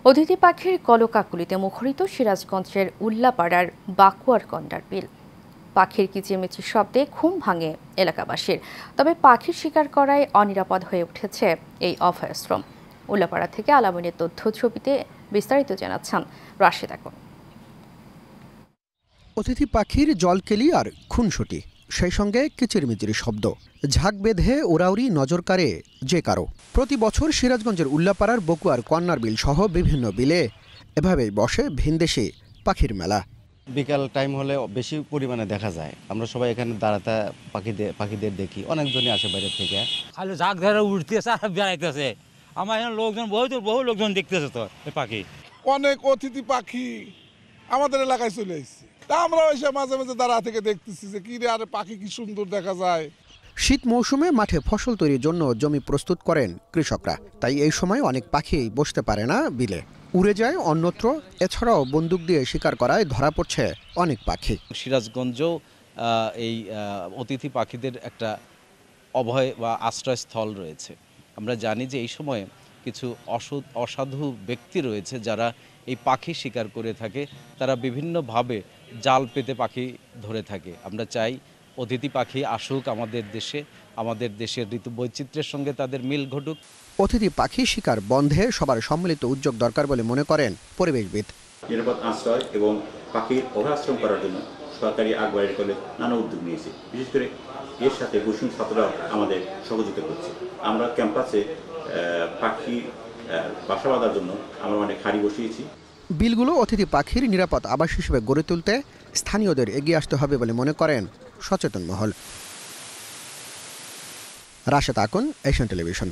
অতিথি পাখির কলকাকলিতে মুখরিত সিরাজগঞ্জের উল্লাপাড়ার বাকুয়ার কন্ডার বিল। পাখির কিচিরমিচির শব্দে ঘুম ভাঙে এলাকাবাসীর। তবে পাখির শিকার করায় অনিরাপদ হয়ে উঠেছে এই অভয়াশ্রম। উল্লাপাড়া থেকে আলামিনের তথ্য ছবিতে বিস্তারিত জানাচ্ছেন রাশেদ আকন। অতিথি পাখির জলকেলি আর খুনসুটি, সেই সঙ্গে কিচিরমিচির শব্দ, ঝাঁক বেঁধে ওরাউরি নজর কাড়ে যে কারো। প্রতি বছর সিরাজগঞ্জের উল্লাপাড়ার বকুয়ার কন্যার বিল সহ বিভিন্ন বিলে এভাবেই বসে ভিনদেশি পাখির মেলা। বিকাল টাইম হলে বেশি পরিমাণে দেখা যায়। আমরা সবাই এখানে দাঁড়াতে পাখিদের দেখি, অনেকজনই আসে বাইরের থেকে। খালি ঝাঁক ধরে উঠতেছে আর বেড়াইতেছে। আমার এখানে লোকজন বহু লোকজন দেখতেছে তো এই পাখি। অনেক অতিথি পাখি আমাদের এলাকায় চলে এসেছে। তা আমরা এসে মাঝে মাঝে দাঁড়া থেকে দেখতেছি যে কি রে, আরে পাখি কি সুন্দর দেখা যায়। শীত মৌসুমে মাঠে ফসল তৈরির জন্য জমি প্রস্তুত করেন কৃষকরা, তাই এই সময় অনেক পাখি বসতে পারে না বিলে, উড়ে যায় অন্যত্র। এছাড়াও বন্দুক দিয়ে শিকার করায় ধরা পড়ছে অনেক পাখি। সিরাজগঞ্জেও এই অতিথি পাখিদের একটা অভয় বা আশ্রয়স্থল রয়েছে। আমরা জানি যে এই সময়ে কিছু অসাধু ব্যক্তি রয়েছে যারা এই পাখি শিকার করে থাকে, তারা বিভিন্নভাবে জাল পেতে পাখি ধরে থাকে। আমরা চাই অতিথি পাখি আসুক আমাদের দেশে, আমাদের দেশের ঋতু বৈচিত্র্যের সঙ্গে তাদের মিল ঘটুক। অতিথি পাখি শিকার বন্ধে সবার সম্মিলিত উদ্যোগ দরকার বলে মনে করেন পরিবেশবিদ। নিরাপদ আশ্রয় এবং পাখির অভয়াশ্রম করার জন্য সরকারি আগবাড়ির ফলে নানা উদ্যোগ নিয়েছে। বিশেষ করে এর সাথে বৈষ্ণব ছাত্ররা আমাদের সহযোগিতা করছে। আমরা ক্যাম্পাসে পাখি বাসা বাঁধার জন্য আমরা অনেক হাড়ি বসিয়েছি। বিলগুলো অতিথি পাখির নিরাপদ আবাস হিসেবে গড়ে তুলতে স্থানীয়দের এগিয়ে আসতে হবে বলে মনে করেন সচেতন মহল। Rashed Akon, Asian television.